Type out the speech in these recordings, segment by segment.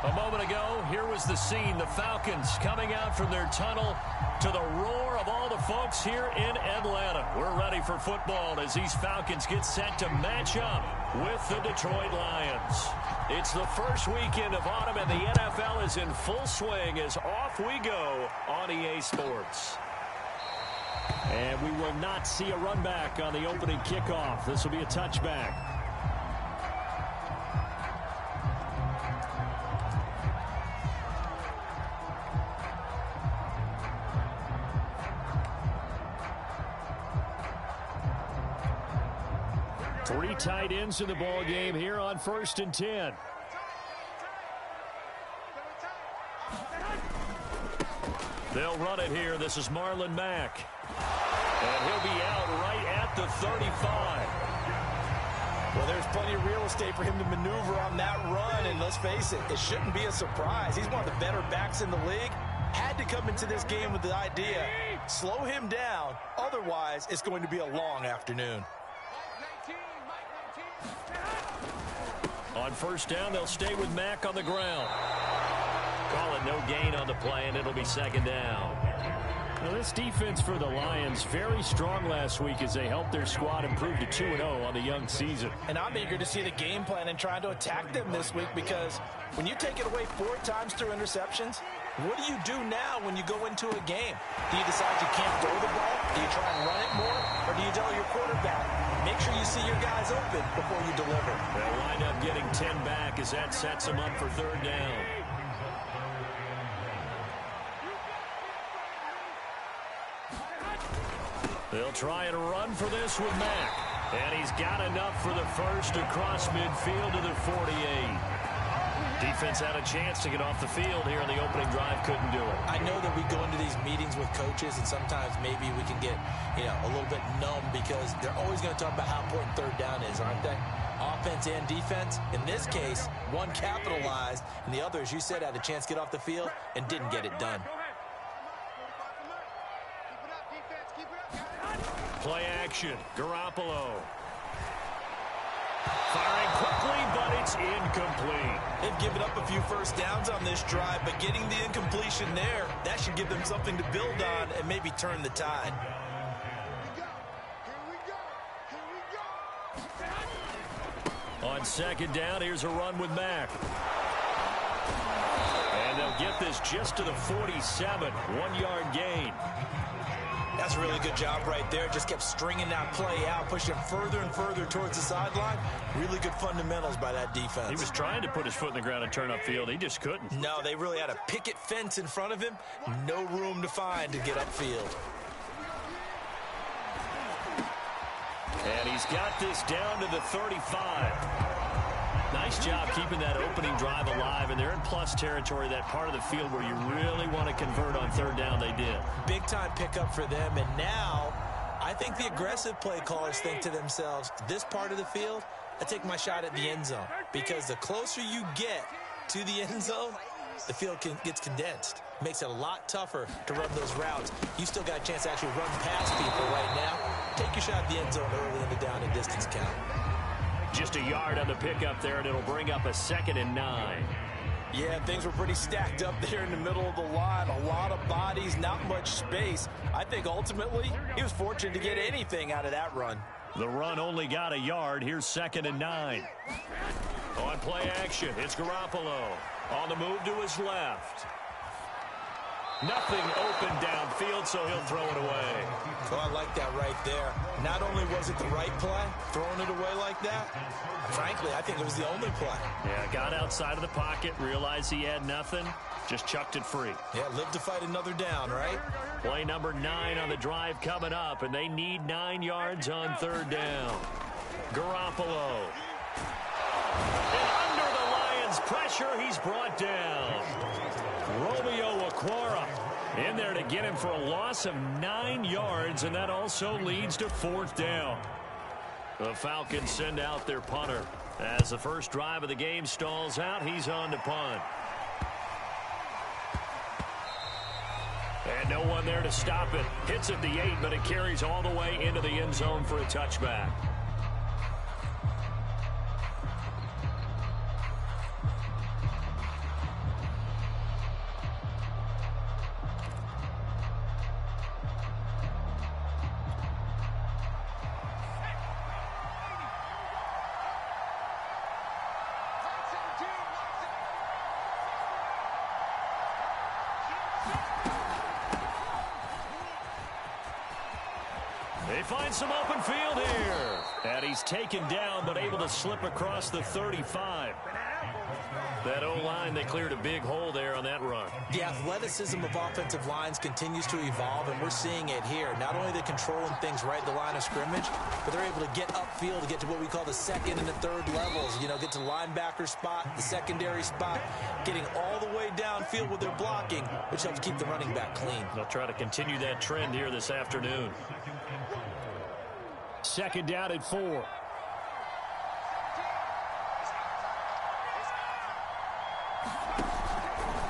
A moment ago, here was the scene. The Falcons coming out from their tunnel to the roar of all the folks here in Atlanta. We're ready for football as these Falcons get set to match up with the Detroit Lions. It's the first weekend of autumn, and the NFL is in full swing as off we go on EA Sports. And we will not see a run back on the opening kickoff. This will be a touchback. Three tight ends in the ball game here on 1st and 10. They'll run it here. This is Marlon Mack. And he'll be out right at the 35. Well, there's plenty of real estate for him to maneuver on that run. And let's face it, it shouldn't be a surprise. He's one of the better backs in the league. Had to come into this game with the idea, slow him down. Otherwise, it's going to be a long afternoon. On 1st down, they'll stay with Mack on the ground. Call it no gain on the play, and it'll be 2nd down. Now, this defense for the Lions, very strong last week as they helped their squad improve to 2-0 on the young season. And I'm eager to see the game plan and trying to attack them this week, because when you take it away 4 times through interceptions, what do you do now when you go into a game? Do you decide you can't throw the ball? Do you try and run it more? Or do you tell your quarterback, make sure you see your guys open before you deliver? They'll wind up getting 10 back as that sets them up for 3rd down. They'll try and run for this with Mack. And he's got enough for the first across midfield to the 48. Defense had a chance to get off the field here in the opening drive, couldn't do it. I know that we go into these meetings with coaches, and sometimes maybe we can get, a little bit numb because they're always going to talk about how important 3rd down is, aren't they? Offense and defense. In this case, one capitalized, and the other, as you said, had a chance to get off the field and didn't get it done. Play action. Garoppolo. Firing quickly, but it's incomplete. They've given up a few 1st downs on this drive, but getting the incompletion there, that should give them something to build on and maybe turn the tide. On 2nd down, here's a run with Mack. And they'll get this just to the 47. 1-yard gain. That's a really good job right there. Just kept stringing that play out, pushing further and further towards the sideline. Really good fundamentals by that defense. He was trying to put his foot in the ground and turn upfield. He just couldn't. No, they really had a picket fence in front of him. No room to find to get upfield. And he's got this down to the 35. Nice job keeping that opening drive alive, and they're in plus territory, that part of the field where you really want to convert on 3rd down. They did. Big-time pickup for them, and now I think the aggressive play callers think to themselves, this part of the field, I take my shot at the end zone, because the closer you get to the end zone, the field gets condensed. Makes it a lot tougher to run those routes. You still got a chance to actually run past people right now. Take your shot at the end zone early in the down and distance count. Just a yard on the pickup there, and it'll bring up a 2nd and 9. Yeah, things were pretty stacked up there in the middle of the line. A lot of bodies, not much space. I think ultimately he was fortunate to get anything out of that run. The run only got a yard. Here's 2nd and 9. On play action, it's Garoppolo. On the move to his left. Nothing open downfield, so he'll throw it away. Oh, I like that right there. Not only was it the right play, throwing it away like that, frankly, I think it was the only play. Yeah, got outside of the pocket, realized he had nothing, just chucked it free. Yeah, live to fight another down, right? Play number 9 on the drive coming up, and they need 9 yards on 3rd down. Garoppolo. And under the Lions' pressure, he's brought down. Romeo Okwara in there to get him for a loss of 9 yards, and that also leads to 4th down. The Falcons send out their punter. As the first drive of the game stalls out, he's on to punt. And no one there to stop it. Hits at the 8, but it carries all the way into the end zone for a touchback. find some open field here. And he's taken down, but able to slip across the 35. That O-line, they cleared a big hole there on that run. The athleticism of offensive lines continues to evolve, and we're seeing it here. Not only are they controlling things right at the line of scrimmage, but they're able to get upfield to get to what we call the second and the third levels. You know, get to the linebacker spot, the secondary spot, getting all the way downfield with their blocking, which helps keep the running back clean. They'll try to continue that trend here this afternoon. Second down at 4.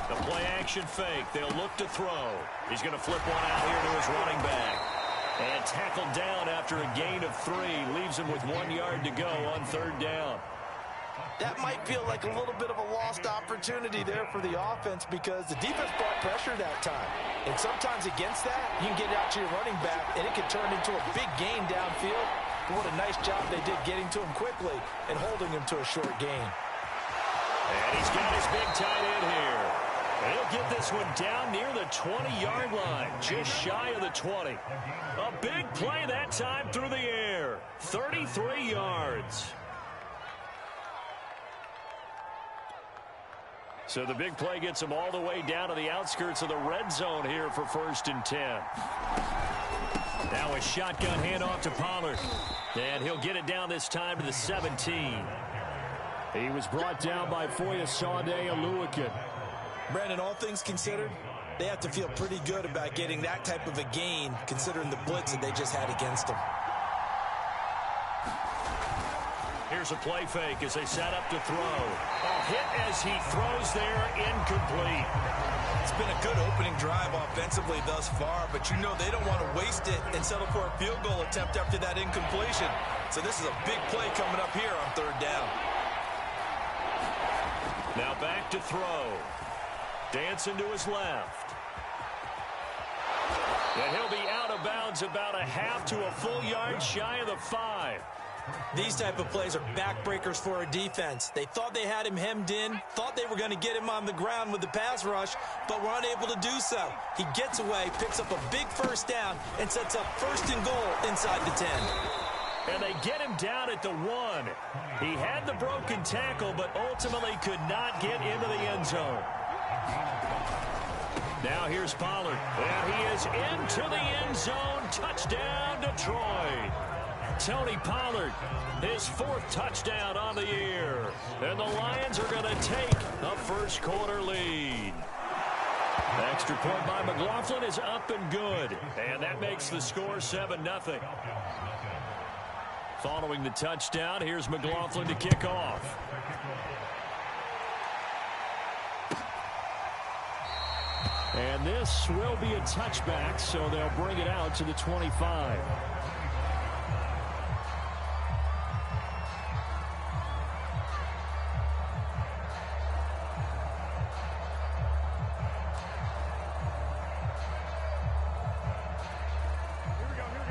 The play-action fake. They'll look to throw. He's going to flip one out here to his running back. And tackled down after a gain of 3. Leaves him with 1 yard to go on third down. That might feel like a little bit of a lost opportunity there for the offense because the defense brought pressure that time. And sometimes against that, you can get out to your running back, and it can turn into a big gain downfield. But what a nice job they did getting to him quickly and holding him to a short gain. And he's got his big tight end here. He'll get this one down near the 20-yard line, just shy of the 20. A big play that time through the air. 33 yards. So the big play gets him all the way down to the outskirts of the red zone here for 1st and 10. Now a shotgun handoff to Pollard. And he'll get it down this time to the 17. He was brought down by Foyesade Oluwakin. Brandon, all things considered, they have to feel pretty good about getting that type of a gain considering the blitz that they just had against them. Here's a play fake as they set up to throw. A hit as he throws there, incomplete. It's been a good opening drive offensively thus far, but you know they don't want to waste it and settle for a field goal attempt after that incompletion. So this is a big play coming up here on third down. Now back to throw. Dancing to his left. And he'll be out of bounds about a half to a full yard shy of the 5. These type of plays are backbreakers for a defense. They thought they had him hemmed in, thought they were going to get him on the ground with the pass rush, but were unable to do so. He gets away, picks up a big first down, and sets up 1st and goal inside the 10. And they get him down at the 1. He had the broken tackle, but ultimately could not get into the end zone. Now here's Pollard. And he is into the end zone. Touchdown, Detroit. Tony Pollard, his 4th touchdown on the year. And the Lions are going to take a first quarter lead. Extra point by McLaughlin is up and good. And that makes the score 7-0. Following the touchdown, here's McLaughlin to kick off. And this will be a touchback, so they'll bring it out to the 25.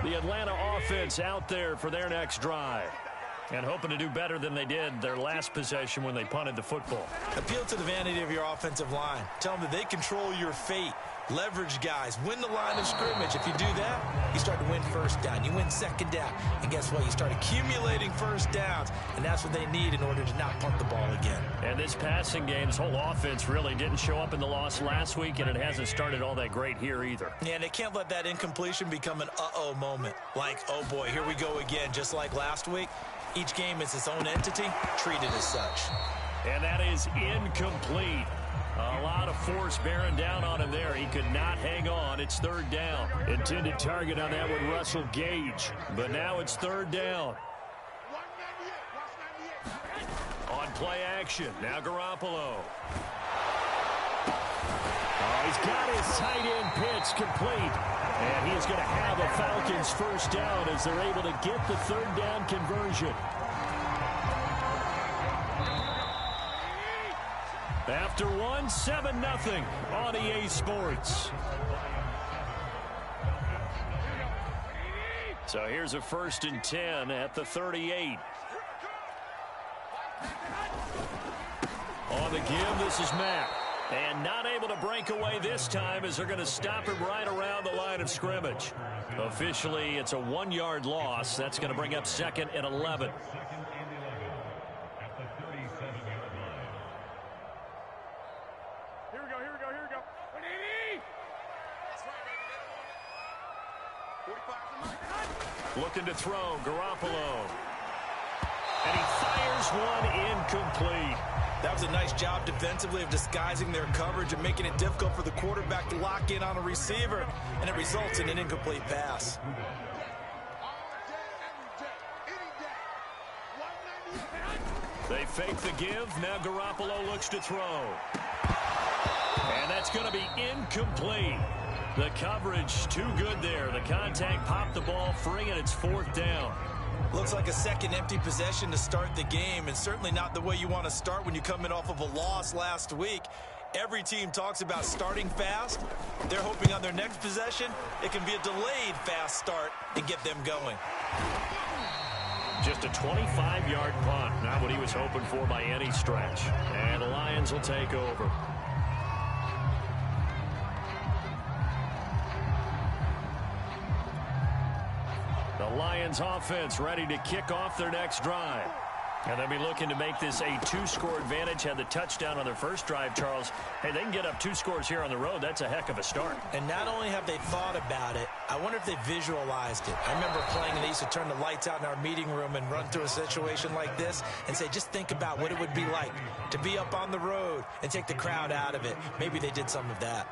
The Atlanta offense out there for their next drive. And hoping to do better than they did their last possession when they punted the football. Appeal to the vanity of your offensive line. Tell them that they control your fate. Leverage guys. Win the line of scrimmage. If you do that, you start to win first down. You win second down. And guess what? You start accumulating first downs. And that's what they need in order to not punt the ball again. And this passing game, this whole offense really didn't show up in the loss last week, and it hasn't started all that great here either. Yeah, and they can't let that incompletion become an uh-oh moment. Like, oh boy, here we go again, just like last week. Each game is its own entity, treated as such. And that is incomplete. A lot of force bearing down on him there. He could not hang on. It's third down. Intended target on that one, Russell Gage. But now it's third down. On play action. Now Garoppolo. Oh, he's got his tight end pitch complete. And he is going to have a Falcons first down as they're able to get the third down conversion. After 7-0 on EA Sports. So here's a 1st and 10 at the 38. On the give, this is Matt. And not able to break away this time as they're going to stop him right around the line of scrimmage. Officially, it's a 1-yard loss. That's going to bring up 2nd and 11. Looking to throw, Garoppolo. And he fires one incomplete. That was a nice job defensively of disguising their coverage and making it difficult for the quarterback to lock in on a receiver, and it results in an incomplete pass. They fake the give. Now Garoppolo looks to throw. And that's going to be incomplete. The coverage too good there. The contact popped the ball free, and it's 4th down. Looks like a second empty possession to start the game, and certainly not the way you want to start when you're coming off of a loss last week. Every team talks about starting fast. They're hoping on their next possession, it can be a delayed fast start and get them going. Just a 25-yard punt. Not what he was hoping for by any stretch. And the Lions will take over. The Lions offense ready to kick off their next drive. And they'll be looking to make this a 2-score advantage. Had the touchdown on their first drive, Charles. Hey, they can get up 2 scores here on the road. That's a heck of a start. And not only have they thought about it, I wonder if they visualized it. I remember playing, and they used to turn the lights out in our meeting room and run through a situation like this and say, just think about what it would be like to be up on the road and take the crowd out of it. Maybe they did some of that.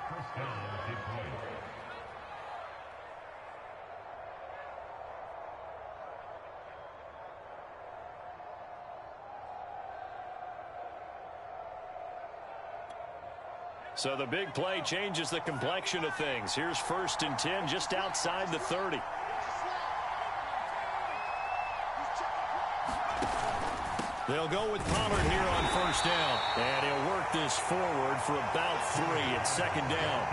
So the big play changes the complexion of things. Here's 1st and 10 just outside the 30. They'll go with Pollard here on 1st down. And he'll work this forward for about 3 at 2nd down.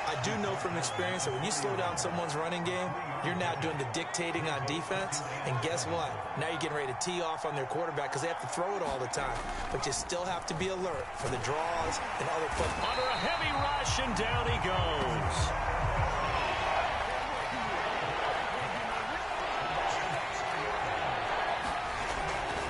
I do know from experience that when you slow down someone's running game, you're now doing the dictating on defense. And guess what? Now you're getting ready to tee off on their quarterback because they have to throw it all the time. But you still have to be alert for the draws and other plays. Under a heavy rush, and down he goes.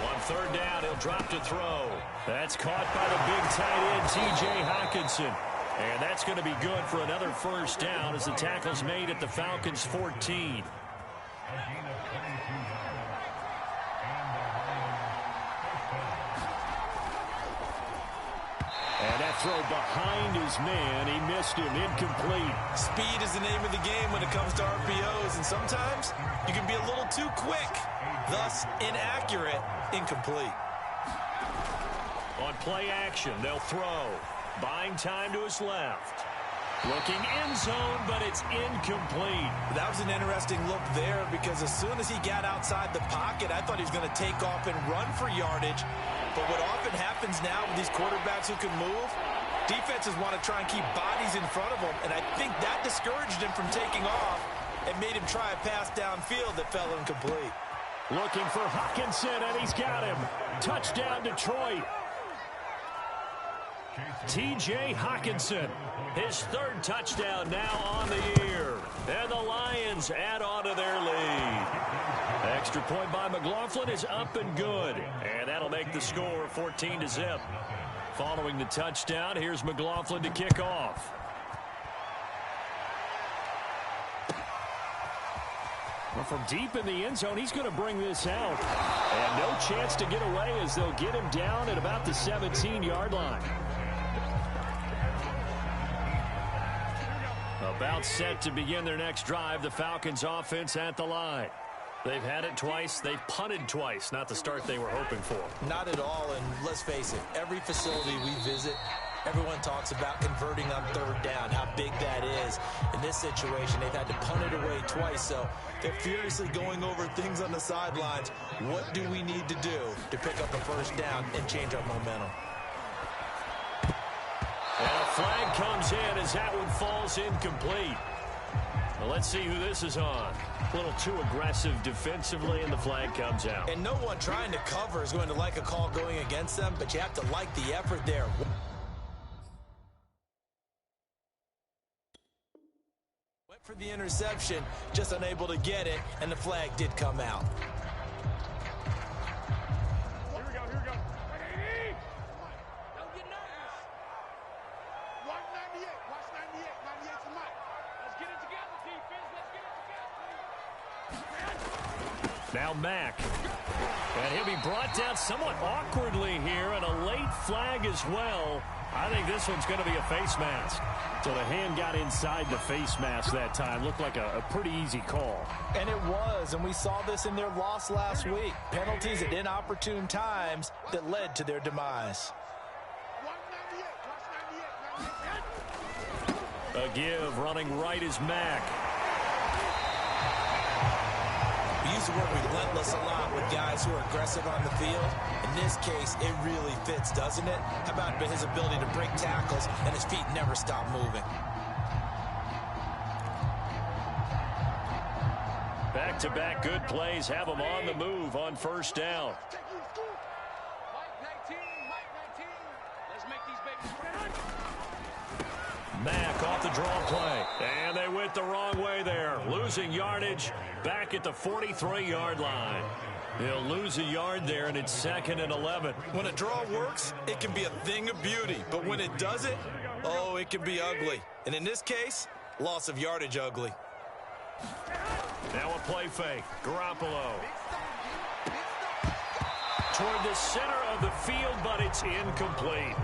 On 3rd down, he'll drop to throw. That's caught by the big tight end, T.J. Hockenson. And that's going to be good for another 1st down as the tackle's made at the Falcons' 14. And that throw behind his man, he missed him, incomplete. Speed is the name of the game when it comes to RPOs, and sometimes you can be a little too quick, thus inaccurate, incomplete. On play action, they'll throw. Buying time to his left. Looking end zone, but it's incomplete. That was an interesting look there because as soon as he got outside the pocket, I thought he was going to take off and run for yardage. But what often happens now with these quarterbacks who can move, defenses want to try and keep bodies in front of them, and I think that discouraged him from taking off and made him try a pass downfield that fell incomplete. Looking for Hockenson, and he's got him. Touchdown, Detroit. T.J. Hockenson, his 3rd touchdown now on the year. And the Lions add on to their lead. Extra point by McLaughlin is up and good. And that'll make the score 14-0. Following the touchdown, here's McLaughlin to kick off. Well, from deep in the end zone, he's going to bring this out. And no chance to get away as they'll get him down at about the 17-yard line. About set to begin their next drive, the Falcons offense at the line. They've had it twice. They've punted twice. Not the start they were hoping for. Not at all, and let's face it, every facility we visit, everyone talks about converting on 3rd down, how big that is. In this situation, they've had to punt it away twice, so they're furiously going over things on the sidelines. What do we need to do to pick up a 1st down and change our momentum? And a flag comes in as that one falls incomplete. Well, let's see who this is on. A little too aggressive defensively, and the flag comes out. And no one trying to cover is going to like a call going against them, but you have to like the effort there. For the interception, just unable to get it, and the flag did come out. Here we go. 180. Don't get nervous. 198. Watch 98. 98 to Mike. Let's get it together, defense. Let's get it together. Now Mack. And he'll be brought down somewhat awkwardly here, and a late flag as well. I think this one's going to be a face mask. So the hand got inside the face mask that time. Looked like a pretty easy call. And it was, and we saw this in their loss last week. Penalties at inopportune times that led to their demise. 198. A give, running right is Mack. We use the word relentless a lot with guys who are aggressive on the field. In this case, it really fits, doesn't it? How about his ability to break tackles and his feet never stop moving? Back-to-back good plays have him on the move on first down. Mike 19. Let's make these babies run. Mack off the draw play. And they went the wrong way there. Losing yardage back at the 43-yard line. They'll lose a yard there, and it's 2nd and 11. When a draw works, it can be a thing of beauty. But when it doesn't, oh, it can be ugly. And in this case, loss of yardage ugly. Now a play fake. Garoppolo. Toward the center of the field, but it's incomplete.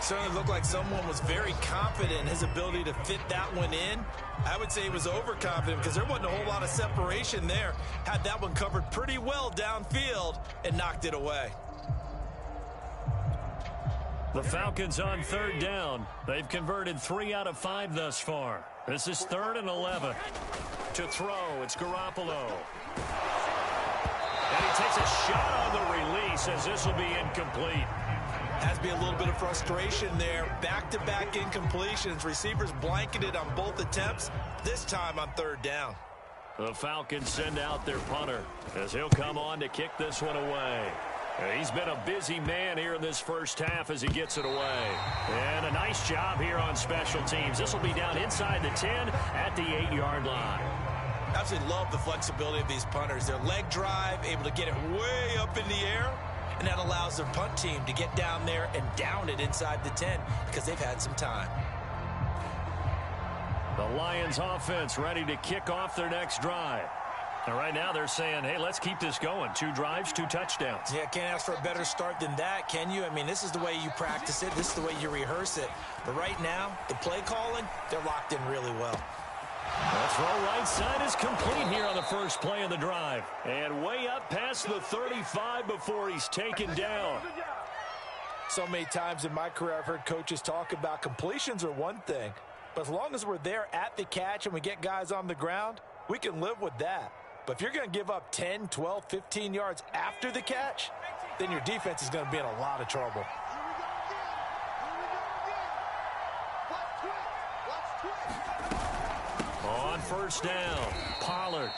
Certainly looked like someone was very confident in his ability to fit that one in. I would say he was overconfident because there wasn't a whole lot of separation there. Had that one covered pretty well downfield and knocked it away. The Falcons on 3rd down. They've converted 3 out of 5 thus far. This is 3rd and 11. To throw, it's Garoppolo. And he takes a shot on the release as this will be incomplete. Has to be a little bit of frustration there. Back-to-back incompletions. Receivers blanketed on both attempts, this time on 3rd down. The Falcons send out their punter as he'll come on to kick this one away. He's been a busy man here in this first half as he gets it away. And a nice job here on special teams. This will be down inside the 10 at the 8-yard line. Absolutely love the flexibility of these punters. Their leg drive, able to get it way up in the air. And that allows their punt team to get down there and down it inside the 10 because they've had some time. The Lions offense ready to kick off their next drive. And right now they're saying, hey, let's keep this going. 2 drives, 2 touchdowns. Yeah, can't ask for a better start than that, can you? I mean, this is the way you practice it. This is the way you rehearse it. But right now, the play calling, they're locked in really well. The throw right side is complete here on the first play of the drive. And way up past the 35 before he's taken down. So many times in my career I've heard coaches talk about completions are one thing. But as long as we're there at the catch and we get guys on the ground, we can live with that. But if you're going to give up 10, 12, 15 yards after the catch, then your defense is going to be in a lot of trouble. On first down, Pollard.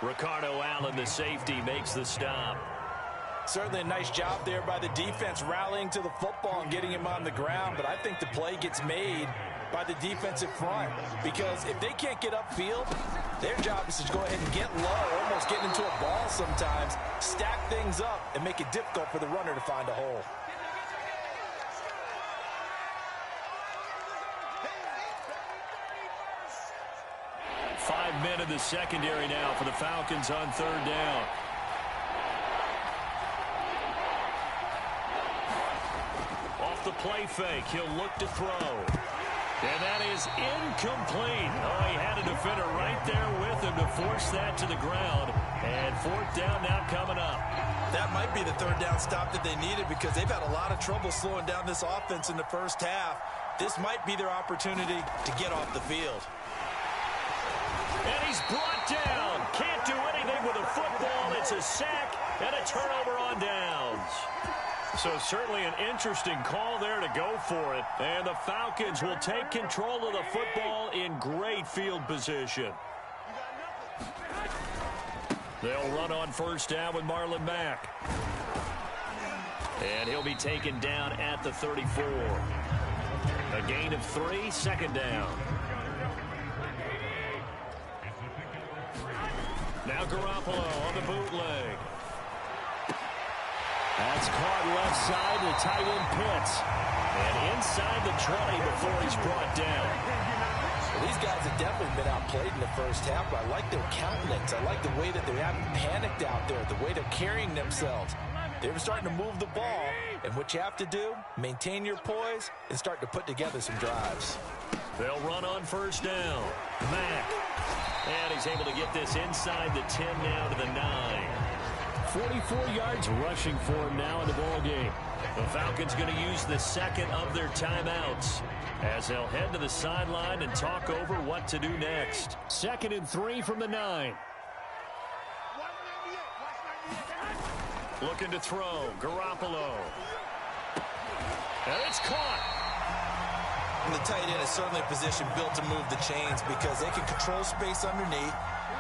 Ricardo Allen, the safety, makes the stop. Certainly a nice job there by the defense rallying to the football and getting him on the ground, but I think the play gets made by the defensive front because if they can't get upfield, their job is to go ahead and get low, almost get into a ball sometimes, stack things up, and make it difficult for the runner to find a hole. Five men in the secondary now for the Falcons on 3rd down. Off the play fake, he'll look to throw. And that is incomplete. Oh, he had a defender right there with him to force that to the ground. And 4th down now coming up. That might be the 3rd down stop that they needed because they've had a lot of trouble slowing down this offense in the first half. This might be their opportunity to get off the field. And he's brought down. Can't do anything with a football. It's a sack and a turnover on downs. So certainly an interesting call there to go for it. And the Falcons will take control of the football in great field position. They'll run on first down with Marlon Mack. And he'll be taken down at the 34. A gain of 3, 2nd down. Now Garoppolo on the bootleg. That's caught left side to tight end Pitts. And inside the 20 before he's brought down. Well, these guys have definitely been outplayed in the first half, but I like their countenance. I like the way that they haven't panicked out there, the way they're carrying themselves. They're starting to move the ball, and what you have to do, maintain your poise and start to put together some drives. They'll run on first down. Mack. And he's able to get this inside the 10 now to the 9. 44 yards rushing for him now in the ball game. The Falcons going to use the second of their timeouts as they'll head to the sideline and talk over what to do next. 2nd and 3 from the 9. Looking to throw. Garoppolo. And it's caught. And the tight end is certainly a position built to move the chains because they can control space underneath.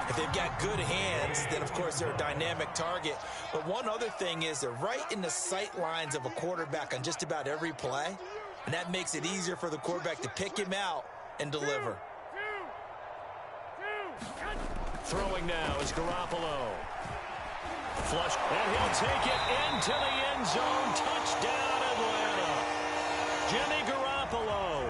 If they've got good hands, then, of course, they're a dynamic target. But one other thing is they're right in the sight lines of a quarterback on just about every play, and that makes it easier for the quarterback to pick him out and deliver. Throwing now is Garoppolo. Flush, and he'll take it into the end zone. Touchdown, Atlanta. Jimmy Garoppolo,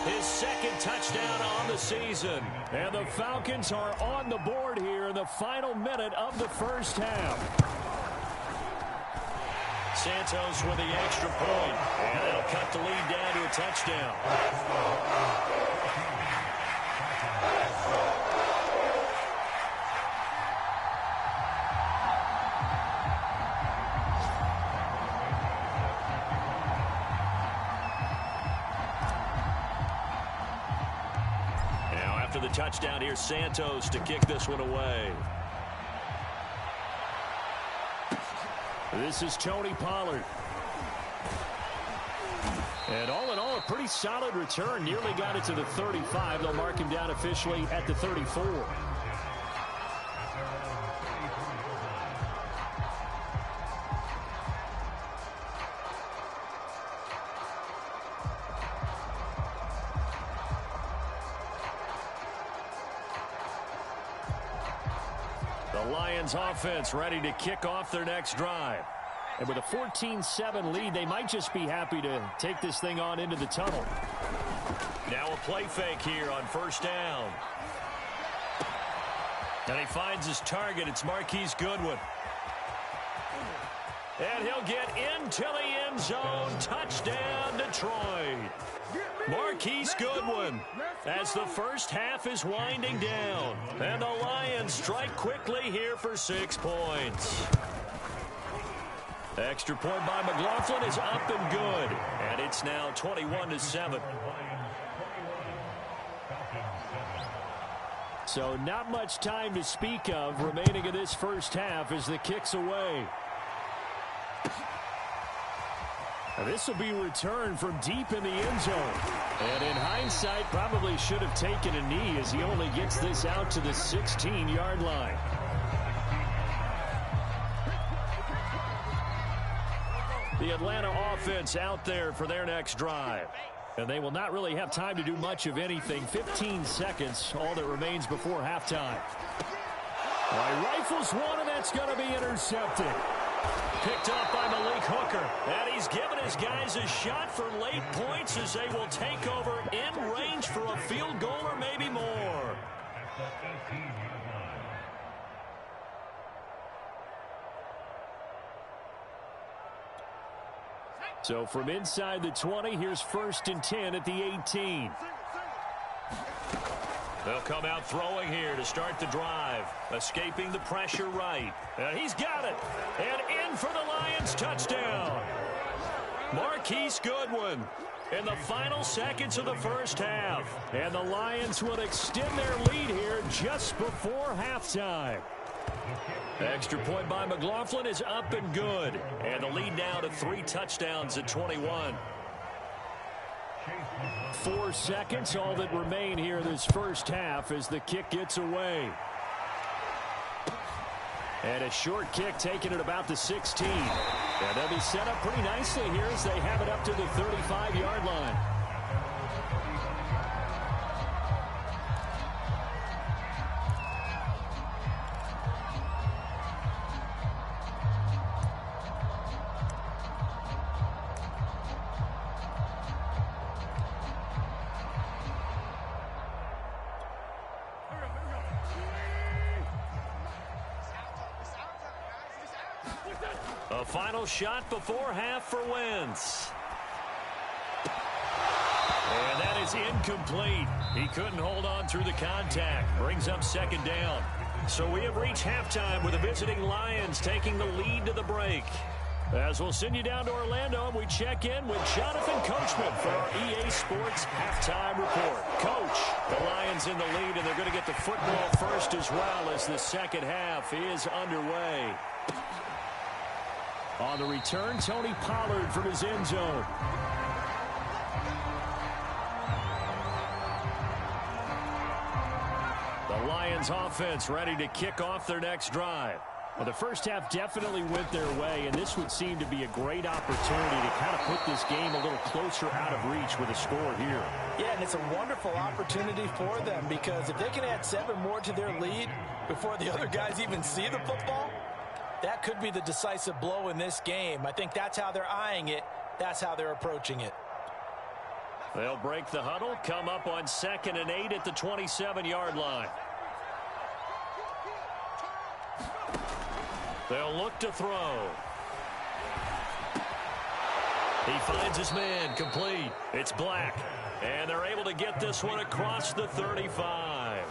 his second touchdown on the season. And the Falcons are on the board here in the final minute of the first half. Santos with the extra point, and they'll cut the lead down to a touchdown. After the touchdown, here's Santos to kick this one away. This is Tony Pollard. And all in all, a pretty solid return. Nearly got it to the 35. They'll mark him down officially at the 34. The Lions offense ready to kick off their next drive. And with a 14-7 lead, they might just be happy to take this thing on into the tunnel. Now a play fake here on first down. And he finds his target. It's Marquise Goodwin. And he'll get into the end zone. Touchdown, Detroit. Marquise Goodwin as the first half is winding down. And the Lions strike quickly here for 6 points. Extra point by McLaughlin is up and good. And it's now 21-7. So not much time to speak of remaining in this first half as the kick's away. This will be returned from deep in the end zone. And in hindsight, probably should have taken a knee as he only gets this out to the 16-yard line. The Atlanta offense out there for their next drive. And they will not really have time to do much of anything. 15 seconds, all that remains before halftime. Rifles one, and that's going to be intercepted. Picked up by Malik Hooker. And he's given his guys a shot for late points as they will take over in range for a field goal or maybe more. So from inside the 20, here's 1st and 10 at the 18. They'll come out throwing here to start the drive. Escaping the pressure right. And he's got it. And in for the Lions touchdown. Marquise Goodwin in the final seconds of the first half. And the Lions will extend their lead here just before halftime. Extra point by McLaughlin is up and good. And the lead now to 3 touchdowns at 21. 4 seconds, all that remain here this first half as the kick gets away. And a short kick taken at about the 16. And they'll be set up pretty nicely here as they have it up to the 35-yard line. A final shot before half for Wentz. And that is incomplete. He couldn't hold on through the contact. Brings up second down. So we have reached halftime with the visiting Lions taking the lead to the break. As we'll send you down to Orlando, and we check in with Jonathan Coachman for our EA Sports Halftime Report. Coach, the Lions in the lead, and they're going to get the football first as well as the second half is underway. On the return, Tony Pollard from his end zone. The Lions offense ready to kick off their next drive. Well, the first half definitely went their way, and this would seem to be a great opportunity to kind of put this game a little closer out of reach with a score here. Yeah, and it's a wonderful opportunity for them because if they can add 7 more to their lead before the other guys even see the football, that could be the decisive blow in this game. I think that's how they're eyeing it. That's how they're approaching it. They'll break the huddle, come up on 2nd and 8 at the 27-yard line. They'll look to throw. He finds his man, complete. It's Black. And they're able to get this one across the 35.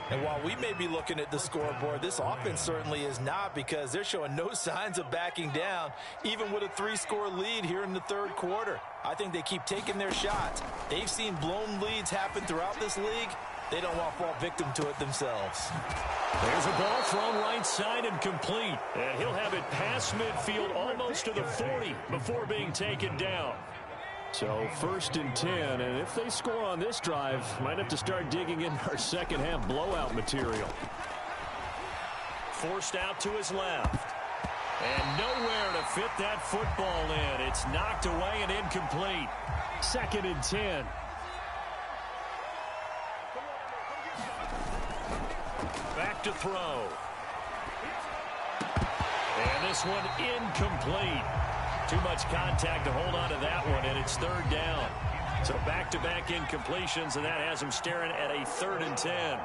And while we may be looking at the scoreboard, this offense certainly is not, because they're showing no signs of backing down, even with a 3-score lead here in the third quarter. I think they keep taking their shots. They've seen blown leads happen throughout this league. They don't want to fall victim to it themselves. There's a ball thrown right side and complete. And he'll have it past midfield almost to the 40 before being taken down. So 1st and 10, and if they score on this drive, might have to start digging in our second half blowout material. Forced out to his left. And nowhere to fit that football in. It's knocked away and incomplete. 2nd and 10. Back to throw. And this one incomplete. Too much contact to hold on to that one, and it's 3rd down. So back-to-back incompletions, and that has him staring at a 3rd and 10.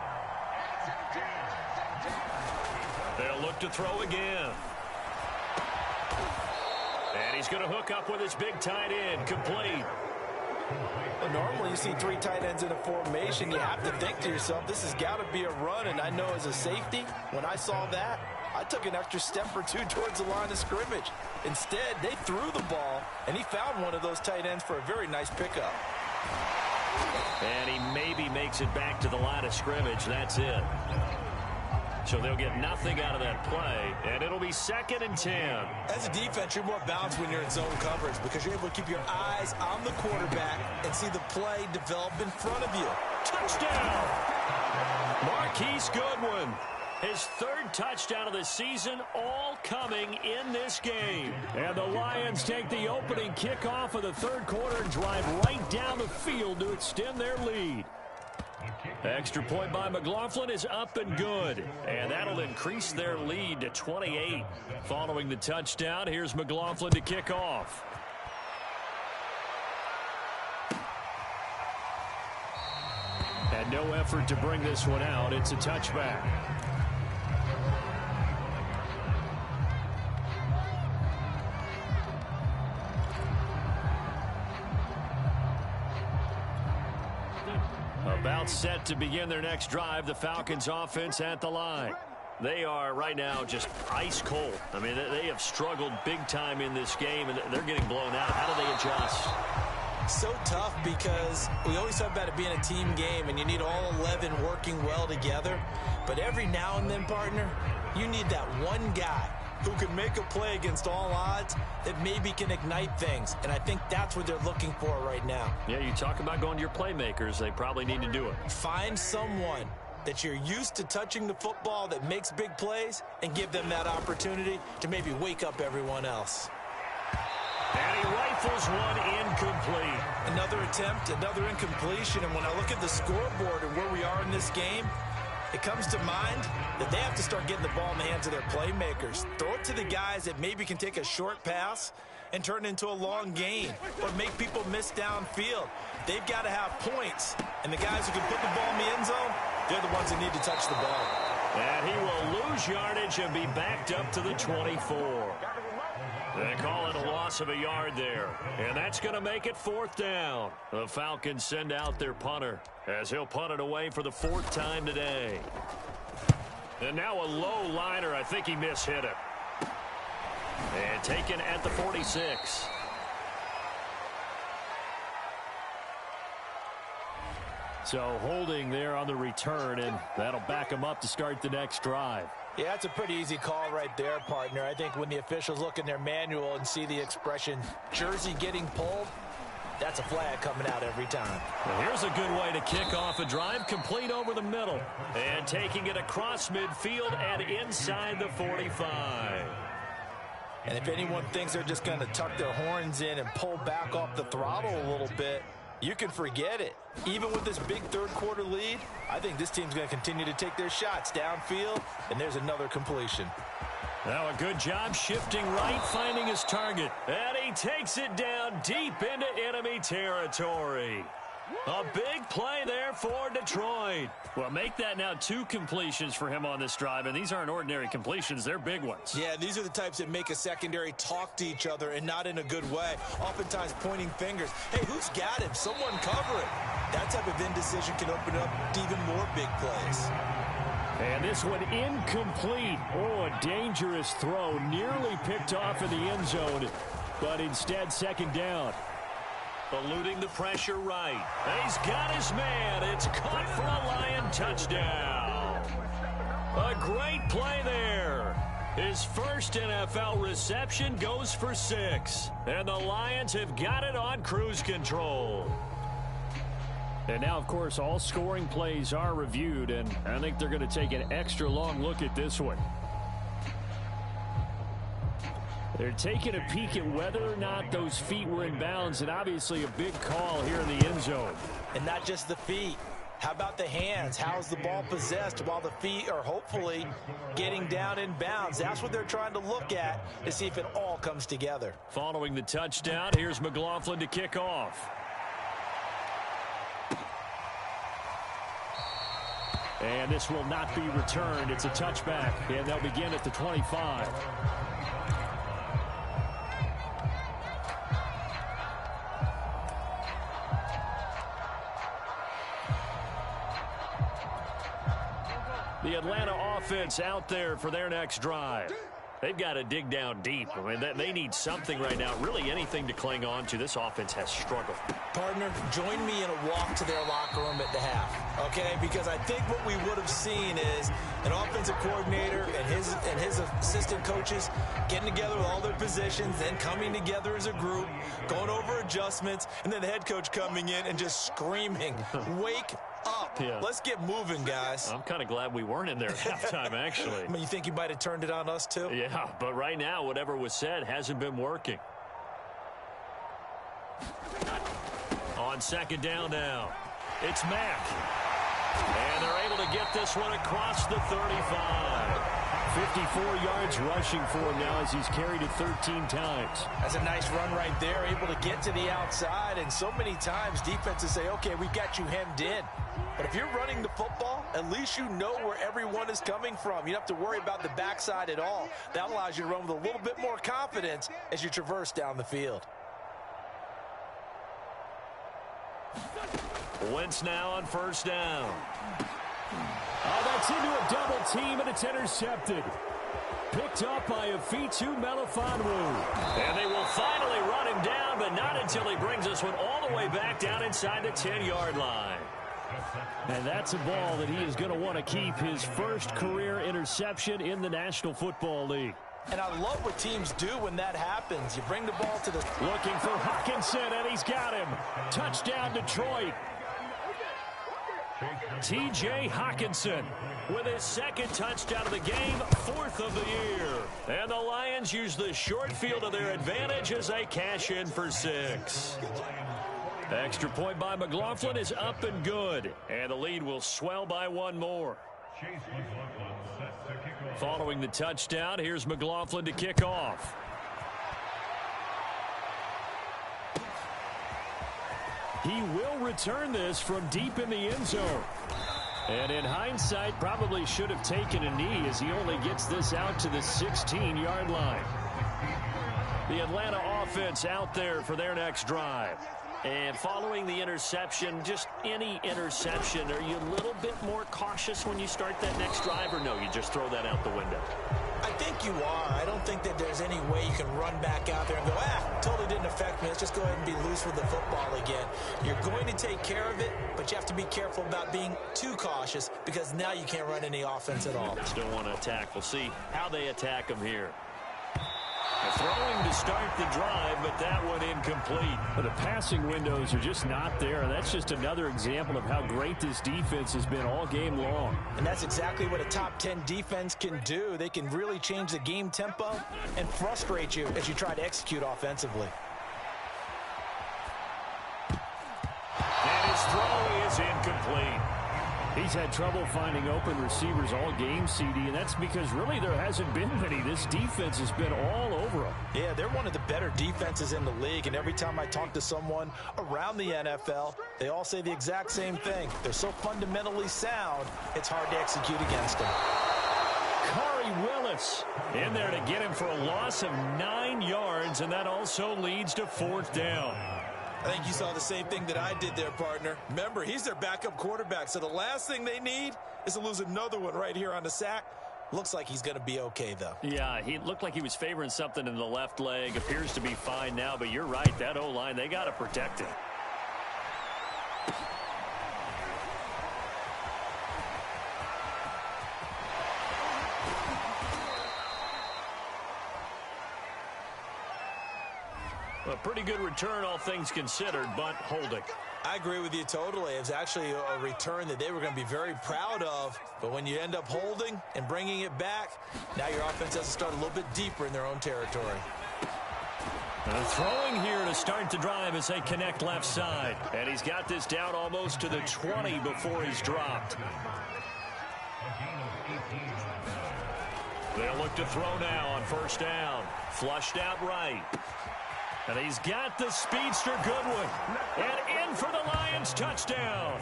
They'll look to throw again. And he's going to hook up with his big tight end, complete. Well, normally you see 3 tight ends in a formation. You have to think to yourself, this has got to be a run. And I know as a safety, when I saw that, I took an extra step or 2 towards the line of scrimmage. Instead, they threw the ball, and he found one of those tight ends for a very nice pickup. And he maybe makes it back to the line of scrimmage. That's it. So they'll get nothing out of that play, and it'll be 2nd and 10. As a defense, you're more balanced when you're in zone coverage because you're able to keep your eyes on the quarterback and see the play develop in front of you. Touchdown! Marquise Goodwin. His 3rd touchdown of the season, all coming in this game. And the Lions take the opening kickoff of the third quarter and drive right down the field to extend their lead. Extra point by McLaughlin is up and good. And that'll increase their lead to 28. Following the touchdown, here's McLaughlin to kick off. And no effort to bring this one out. It's a touchback. About set to begin their next drive, the Falcons offense at the line. They are right now just ice cold. I mean, they have struggled big time in this game, and they're getting blown out. How do they adjust? So tough because we always talk about it being a team game, and you need all 11 working well together. But every now and then, partner, you need that one guy who can make a play against all odds that maybe can ignite things. And I think that's what they're looking for right now. Yeah, you talk about going to your playmakers. They probably need to do it. Find someone that you're used to touching the football that makes big plays and give them that opportunity to maybe wake up everyone else. And he rifles one incomplete. Another attempt, another incompletion. And when I look at the scoreboard and where we are in this game, it comes to mind that they have to start getting the ball in the hands of their playmakers. Throw it to the guys that maybe can take a short pass and turn it into a long gain or make people miss downfield. They've got to have points. And the guys who can put the ball in the end zone, they're the ones that need to touch the ball. And he will lose yardage and be backed up to the 24. They call it a loss of a yard there. And that's going to make it 4th down. The Falcons send out their punter as he'll punt it away for the 4th time today. And now a low liner. I think he mishit it. And taken at the 46. So holding there on the return, and that'll back him up to start the next drive. Yeah, that's a pretty easy call right there, partner. I think when the officials look in their manual and see the expression jersey getting pulled, that's a flag coming out every time. Well, here's a good way to kick off a drive, complete over the middle. And taking it across midfield and inside the 45. And if anyone thinks they're just going to tuck their horns in and pull back off the throttle a little bit, you can forget it. Even with this big third-quarter lead, I think this team's going to continue to take their shots downfield, and there's another completion. Now a good job shifting right, finding his target. And he takes it down deep into enemy territory. A big play there for Detroit. Well, make that now 2 completions for him on this drive, and these aren't ordinary completions. They're big ones. Yeah, these are the types that make a secondary talk to each other and not in a good way. Oftentimes pointing fingers. Hey, who's got him? Someone cover it. That type of indecision can open up to even more big plays. And this one incomplete. Oh, a dangerous throw. Nearly picked off in the end zone, but instead 2nd down. Eluding the pressure right. He's got his man. It's caught for a Lion touchdown. A great play there. His first NFL reception goes for 6. And the Lions have got it on cruise control. And now, of course, all scoring plays are reviewed, and I think they're going to take an extra long look at this one. They're taking a peek at whether or not those feet were in bounds, and obviously a big call here in the end zone. And not just the feet. How about the hands? How's the ball possessed while the feet are hopefully getting down in bounds? That's what they're trying to look at to see if it all comes together. Following the touchdown, here's McLaughlin to kick off. And this will not be returned. It's a touchback, and they'll begin at the 25. The Atlanta offense out there for their next drive. They've got to dig down deep. I mean, they need something right now, really anything to cling on to. This offense has struggled. Partner, join me in a walk to their locker room at the half, okay? Because I think what we would have seen is an offensive coordinator and his assistant coaches getting together with all their positions, then coming together as a group, going over adjustments, and then the head coach coming in and just screaming, wake up. Yeah. Let's get moving, guys. I'm kind of glad we weren't in there at halftime, actually. I mean, you think he might have turned it on us, too? Yeah, but right now, whatever was said hasn't been working. On 2nd down now, it's Mack. And they're able to get this one across the 35. 54 yards rushing for him now as he's carried it 13 times. That's a nice run right there, able to get to the outside. And so many times defenses say, okay, we've got you hemmed in. But if you're running the football, at least you know where everyone is coming from. You don't have to worry about the backside at all. That allows you to run with a little bit more confidence as you traverse down the field. Wentz now on 1st down. Oh, that's into a double team, and it's intercepted. Picked up by Afitu Melifonwu. And they will finally run him down, but not until he brings this one all the way back down inside the 10-yard line. And that's a ball that he is going to want to keep, his first career interception in the National Football League. And I love what teams do when that happens. You bring the ball to the... Looking for Hockenson, and he's got him. Touchdown, Detroit. T.J. Hockenson with his 2nd touchdown of the game, 4th of the year. And the Lions use the short field to their advantage as they cash in for 6. Extra point by McLaughlin is up and good. And the lead will swell by 1 more. Following the touchdown, here's McLaughlin to kick off. He will return this from deep in the end zone. And in hindsight, probably should have taken a knee as he only gets this out to the 16-yard line. The Atlanta offense out there for their next drive. And following the interception, just any interception, are you a little bit more cautious when you start that next drive, or no, you just throw that out the window? I think you are. I don't think that there's any way you can run back out there and go, totally didn't affect me. Let's just go ahead and be loose with the football again. You're going to take care of it, but you have to be careful about being too cautious because now you can't run any offense at all. Still want to attack. We'll see how they attack them here. Throwing to start the drive, but that one incomplete. But the passing windows are just not there. That's just another example of how great this defense has been all game long. And that's exactly what a top 10 defense can do. They can really change the game tempo and frustrate you as you try to execute offensively. And his throw is incomplete. He's had trouble finding open receivers all game, CD, and that's because really there hasn't been many. This defense has been all over them. Yeah, they're one of the better defenses in the league, and every time I talk to someone around the NFL, they all say the exact same thing. They're so fundamentally sound, it's hard to execute against them. Corey Willis in there to get him for a loss of 9 yards, and that also leads to 4th down. I think you saw the same thing that I did there, partner. Remember, he's their backup quarterback, so the last thing they need is to lose another one right here on the sack. Looks like he's going to be okay, though. Yeah, he looked like he was favoring something in the left leg. Appears to be fine now, but you're right. That O-line, they got to protect him. A pretty good return, all things considered, but holding. I agree with you totally. It's actually a return that they were going to be very proud of. But when you end up holding and bringing it back, now your offense has to start a little bit deeper in their own territory. Throwing here to start the drive as they connect left side. And he's got this down almost to the 20 before he's dropped. They'll look to throw now on 1st down. Flushed out right. And he's got the speedster Goodwin. And in for the Lions touchdown.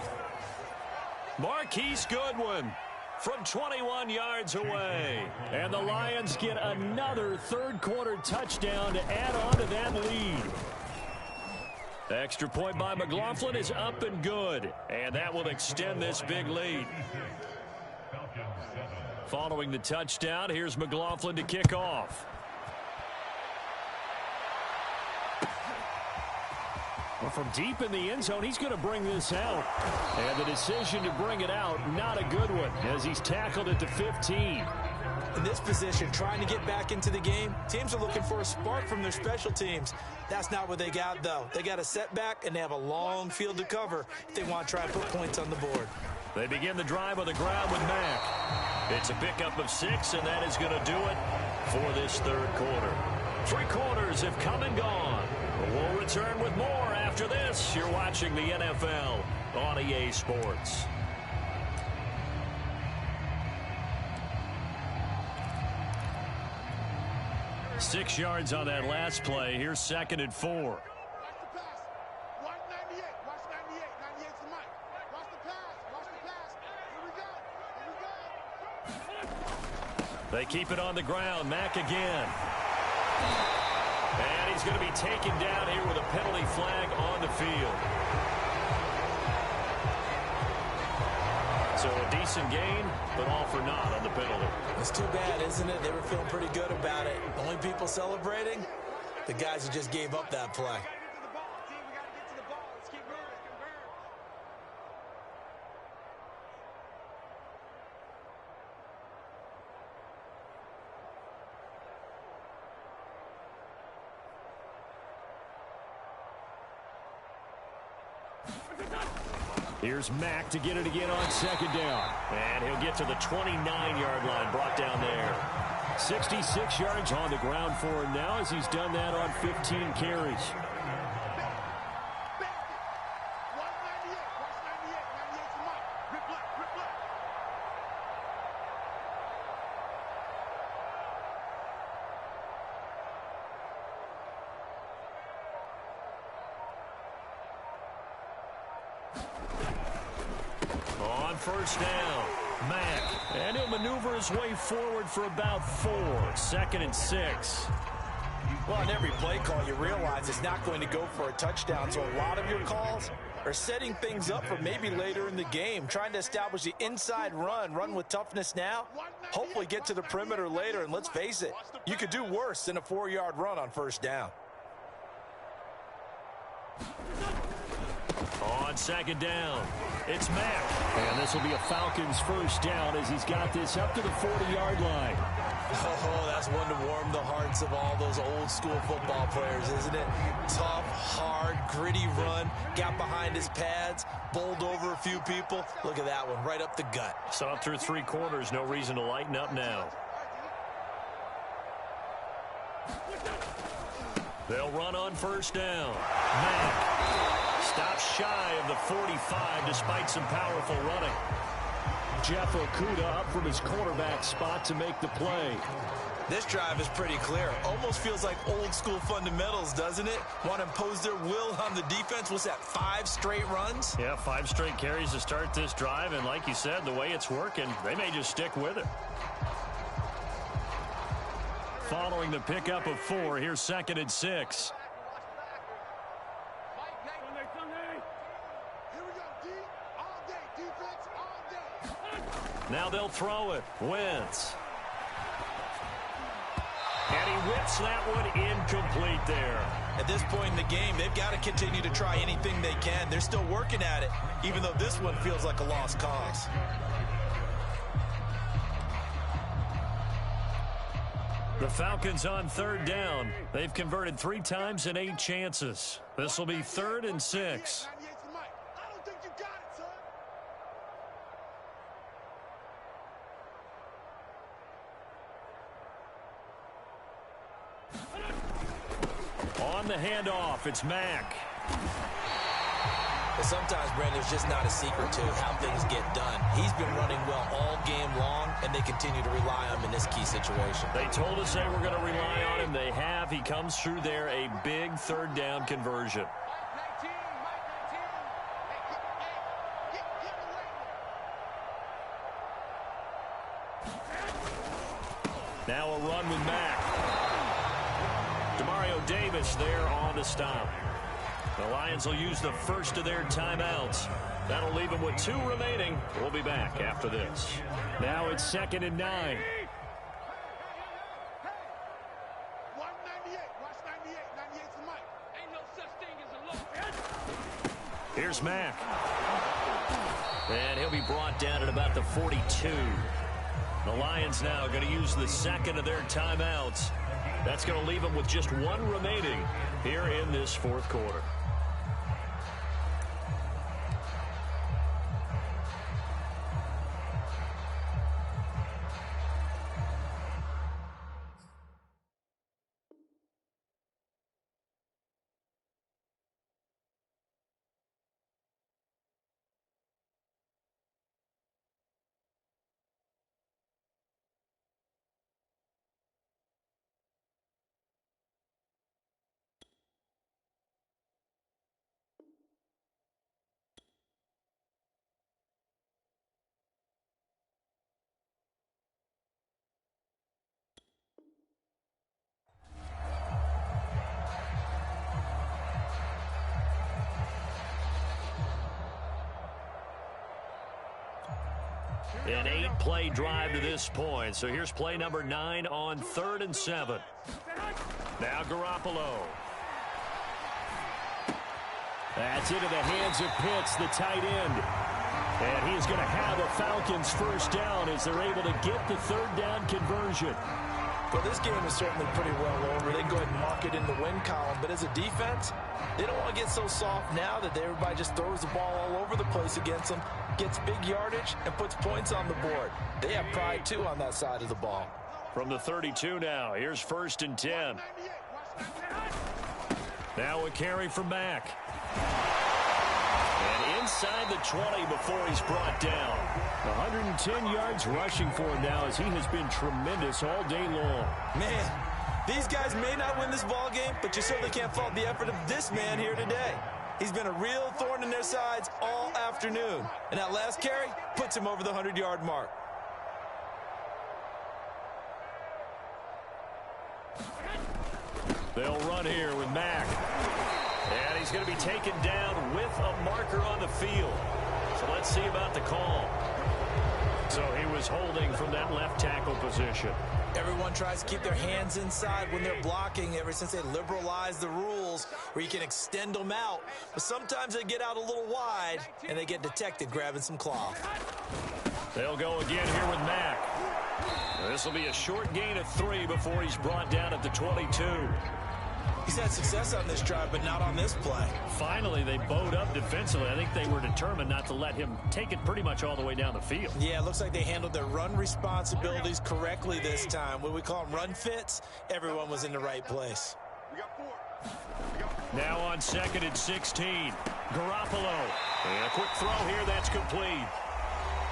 Marquise Goodwin from 21 yards away. And the Lions get another third-quarter touchdown to add on to that lead. The extra point by McLaughlin is up and good. And that will extend this big lead. Following the touchdown, here's McLaughlin to kick off. Well, from deep in the end zone, he's going to bring this out. And the decision to bring it out, not a good one, as he's tackled at the 15. In this position, trying to get back into the game, teams are looking for a spark from their special teams. That's not what they got, though. They got a setback, and they have a long field to cover if they want to try and put points on the board. They begin the drive on the ground with Mack. It's a pickup of 6, and that is going to do it for this third quarter. 3 quarters have come and gone. We'll return with more after this. You're watching the NFL on EA Sports. Six yards on that last play. Here's 2nd and 4. Watch the pass. Watch 98. Watch 98. 98's the mic. Watch the pass. Watch the pass. Here we go. Here we go. They keep it on the ground. Mack again. And he's going to be taken down here with a penalty flag on the field. So a decent gain, but all for naught on the penalty. It's too bad, isn't it? They were feeling pretty good about it. The only people celebrating, the guys who just gave up that play. Here's Mack to get it again on 2nd down. And he'll get to the 29-yard line, brought down there. 66 yards on the ground for him now as he's done that on 15 carries. On 1st down, Mack. And he'll maneuver his way forward for about 4. 2nd and 6. Well, on every play call, you realize it's not going to go for a touchdown, so a lot of your calls are setting things up for maybe later in the game, trying to establish the inside run with toughness now, hopefully get to the perimeter later, and let's face it, you could do worse than a 4-yard run on first down. On second down, it's Mack. And this will be a Falcons first down as he's got this up to the 40-yard line. Oh, that's one to warm the hearts of all those old school football players, isn't it? Tough, hard, gritty run, got behind his pads, bowled over a few people. Look at that one, right up the gut. Saw it through 3 quarters, no reason to lighten up now. They'll run on first down. Mack stops shy of the 45 despite some powerful running. Jeff Okudah up from his quarterback spot to make the play. This drive is pretty clear. Almost feels like old school fundamentals, doesn't it? Want to impose their will on the defense. What's that, 5 straight runs? Yeah, 5 straight carries to start this drive, and like you said, the way it's working, they may just stick with it. Following the pickup of 4, here's 2nd and 6. Now they'll throw it. Wentz. And he whips that one incomplete there. At this point in the game, they've got to continue to try anything they can. They're still working at it, even though this one feels like a lost cause. The Falcons on 3rd down. They've converted 3 times in 8 chances. This will be 3rd and 6. On the handoff, it's Mack. But sometimes, Brandon, there's just not a secret to how things get done. He's been running well all game long, and they continue to rely on him in this key situation. They told us they were going to rely on him. They have. He comes through there, a big 3rd down conversion. Now a run with Mack. Davis there on the stop. The Lions will use the first of their timeouts. That'll leave them with 2 remaining. We'll be back after this. Now it's 2nd and 9. Here's Mack. And he'll be brought down at about the 42. The Lions now going to use the 2nd of their timeouts. That's going to leave them with just 1 remaining here in this 4th quarter. An 8-play drive to this point. So here's play number 9 on 3rd and 7. Now Garoppolo. That's into the hands of Pitts, the tight end. And he's going to have a Falcons first down as they're able to get the 3rd down conversion. Well, this game is certainly pretty well over. They can go ahead and mark it in the win column. But as a defense, they don't want to get so soft now that everybody just throws the ball all over the place against them, gets big yardage, and puts points on the board. They have pride, too, on that side of the ball. From the 32 now, here's 1st and 10. Now a carry from Mack. And inside the 20 before he's brought down. 110 yards rushing for him now as he has been tremendous all day long. Man, these guys may not win this ball game, but you certainly can't fault the effort of this man here today. He's been a real thorn in their sides all afternoon. And that last carry puts him over the 100-yard mark. They'll run here with Mack. And he's going to be taken down with a marker on the field. So let's see about the call. So he was holding from that left tackle position. Everyone tries to keep their hands inside when they're blocking ever since they liberalized the rules where you can extend them out. But sometimes they get out a little wide and they get detected grabbing some cloth. They'll go again here with Mack. This will be a short gain of 3 before he's brought down at the 22. He's had success on this drive, but not on this play. Finally, they bowed up defensively. I think they were determined not to let him take it pretty much all the way down the field. Yeah, it looks like they handled their run responsibilities correctly this time. What we call them run fits, everyone was in the right place. Now on 2nd and 16, Garoppolo. And a quick throw here, that's complete.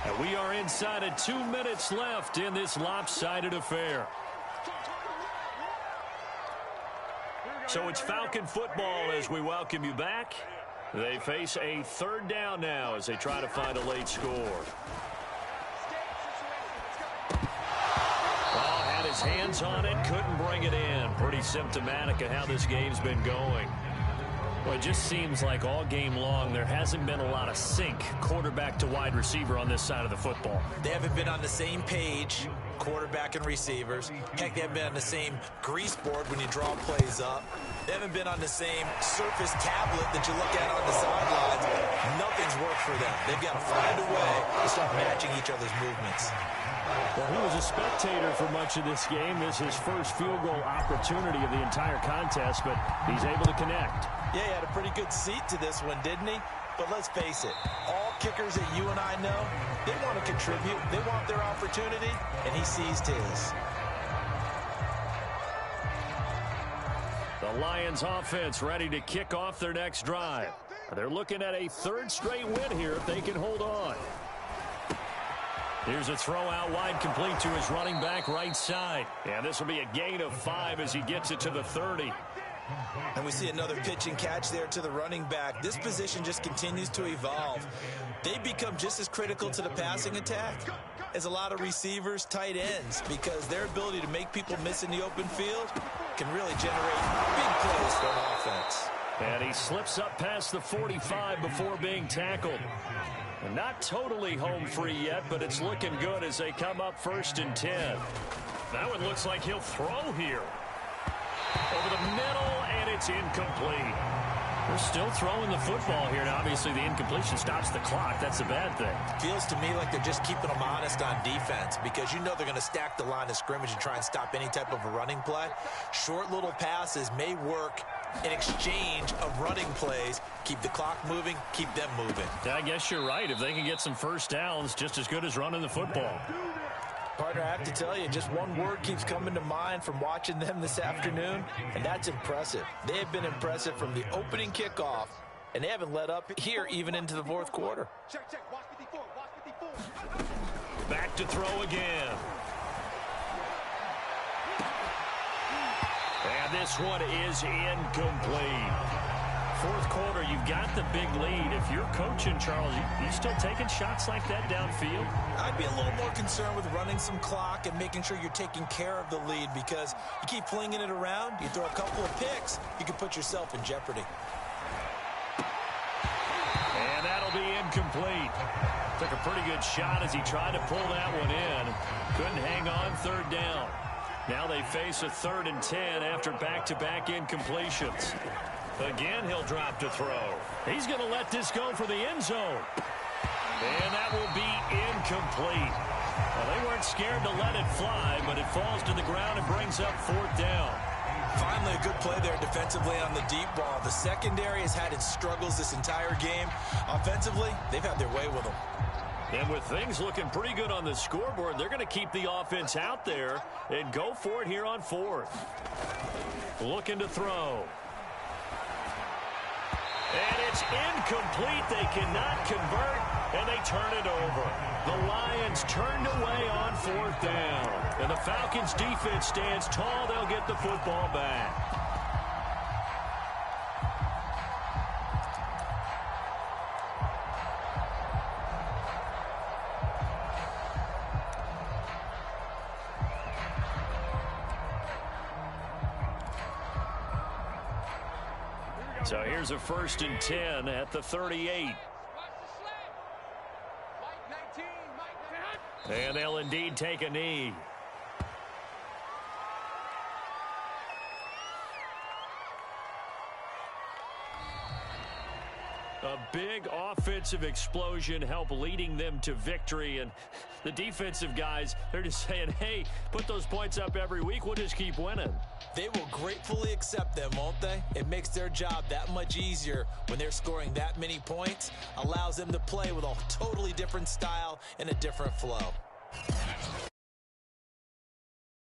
And we are inside of 2 minutes left in this lopsided affair. So it's Falcon football as we welcome you back. They face a 3rd down now as they try to find a late score. Ball had his hands on it, couldn't bring it in. Pretty symptomatic of how this game's been going. Well, it just seems like all game long there hasn't been a lot of sync quarterback to wide receiver on this side of the football. They haven't been on the same page, quarterback and receivers. Heck, they haven't been on the same grease board when you draw plays up. They haven't been on the same surface tablet that you look at on the sidelines. Nothing's worked for them. They've got to find a way to start matching each other's movements. Well, he was a spectator for much of this game. This is his first field goal opportunity of the entire contest, but he's able to connect. Yeah, he had a pretty good seat to this one, didn't he? But let's face it, all kickers that you and I know, they want to contribute. They want their opportunity, and he seized his. The Lions offense ready to kick off their next drive. They're looking at a 3rd straight win here if they can hold on. Here's a throw out wide, complete to his running back right side. And this will be a gain of 5 as he gets it to the 30. And we see another pitch and catch there to the running back. This position just continues to evolve. They become just as critical to the passing attack as a lot of receivers, tight ends, because their ability to make people miss in the open field can really generate big plays for an offense. And he slips up past the 45 before being tackled. And not totally home free yet, but it's looking good as they come up 1st and 10. That one looks like he'll throw here. Over the middle, and it's incomplete. They're still throwing the football here, and obviously the incompletion stops the clock. That's a bad thing. Feels to me like they're just keeping them honest on defense because you know they're going to stack the line of scrimmage and try and stop any type of a running play. Short little passes may work in exchange of running plays. Keep the clock moving, keep them moving. Yeah, I guess you're right. If they can get some first downs, just as good as running the football. Partner, I have to tell you, just one word keeps coming to mind from watching them this afternoon, and that's impressive. They have been impressive from the opening kickoff, and they haven't let up here even into the 4th quarter. Back to throw again. And this one is incomplete. 4th quarter, you've got the big lead. If you're coaching, Charles, you still taking shots like that downfield? I'd be a little more concerned with running some clock and making sure you're taking care of the lead because you keep flinging it around, you throw a couple of picks, you can put yourself in jeopardy. And that'll be incomplete. Took a pretty good shot as he tried to pull that one in. Couldn't hang on 3rd down. Now they face a 3rd and 10 after back-to-back incompletions. Again, he'll drop to throw. He's going to let this go for the end zone. And that will be incomplete. Well, they weren't scared to let it fly, but it falls to the ground and brings up 4th down. Finally, a good play there defensively on the deep ball. The secondary has had its struggles this entire game. Offensively, they've had their way with them. And with things looking pretty good on the scoreboard, they're going to keep the offense out there and go for it here on 4th. Looking to throw. And it's incomplete. They cannot convert, and they turn it over. The Lions turned away on 4th down. And the Falcons' defense stands tall. They'll get the football back. So here's a 1st and 10 at the 38. And they'll indeed take a knee. A big offensive explosion helped leading them to victory. And the defensive guys, they're just saying, hey, put those points up every week. We'll just keep winning. They will gratefully accept them, won't they? It makes their job that much easier when they're scoring that many points. Allows them to play with a totally different style and a different flow.